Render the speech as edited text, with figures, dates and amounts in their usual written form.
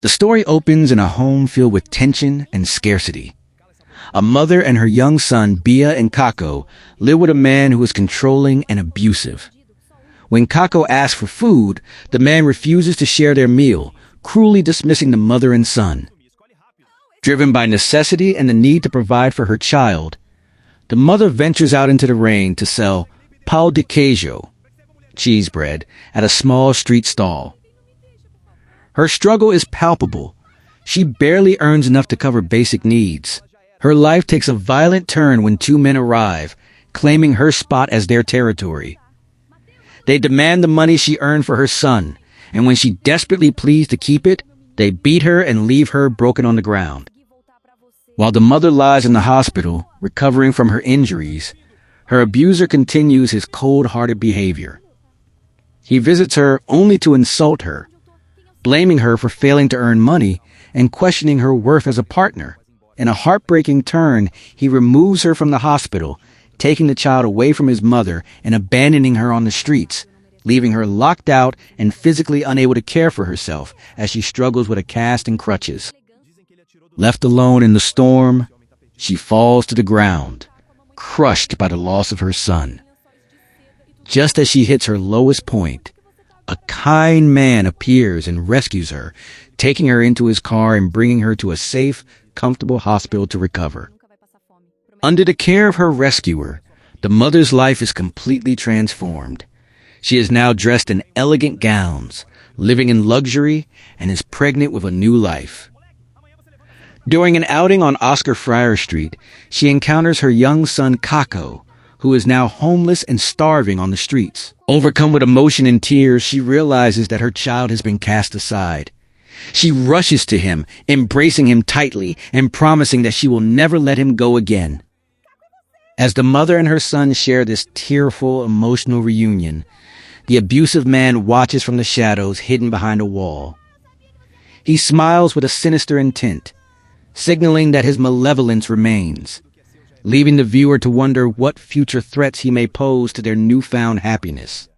The story opens in a home filled with tension and scarcity. A mother and her young son, Bia and Kako, live with a man who is controlling and abusive. When Kako asks for food, the man refuses to share their meal, cruelly dismissing the mother and son. Driven by necessity and the need to provide for her child, the mother ventures out into the rain to sell pão de queijo, cheese bread, at a small street stall. Her struggle is palpable. She barely earns enough to cover basic needs. Her life takes a violent turn when two men arrive, claiming her spot as their territory. They demand the money she earned for her son, and when she desperately pleads to keep it, they beat her and leave her broken on the ground. While the mother lies in the hospital, recovering from her injuries, her abuser continues his cold-hearted behavior. He visits her only to insult her, blaming her for failing to earn money and questioning her worth as a partner. In a heartbreaking turn, he removes her from the hospital, taking the child away from his mother and abandoning her on the streets, leaving her locked out and physically unable to care for herself as she struggles with a cast and crutches. Left alone in the storm, she falls to the ground, crushed by the loss of her son. Just as she hits her lowest point, a kind man appears and rescues her, taking her into his car and bringing her to a safe, comfortable hospital to recover. Under the care of her rescuer, the mother's life is completely transformed. She is now dressed in elegant gowns, living in luxury, and is pregnant with a new life. During an outing on Oscar Freire Street, she encounters her young son Kako, who is now homeless and starving on the streets. Overcome with emotion and tears, she realizes that her child has been cast aside. She rushes to him, embracing him tightly and promising that she will never let him go again. As the mother and her son share this tearful, emotional reunion, the abusive man watches from the shadows hidden behind a wall. He smiles with a sinister intent, signaling that his malevolence remains, leaving the viewer to wonder what future threats he may pose to their newfound happiness.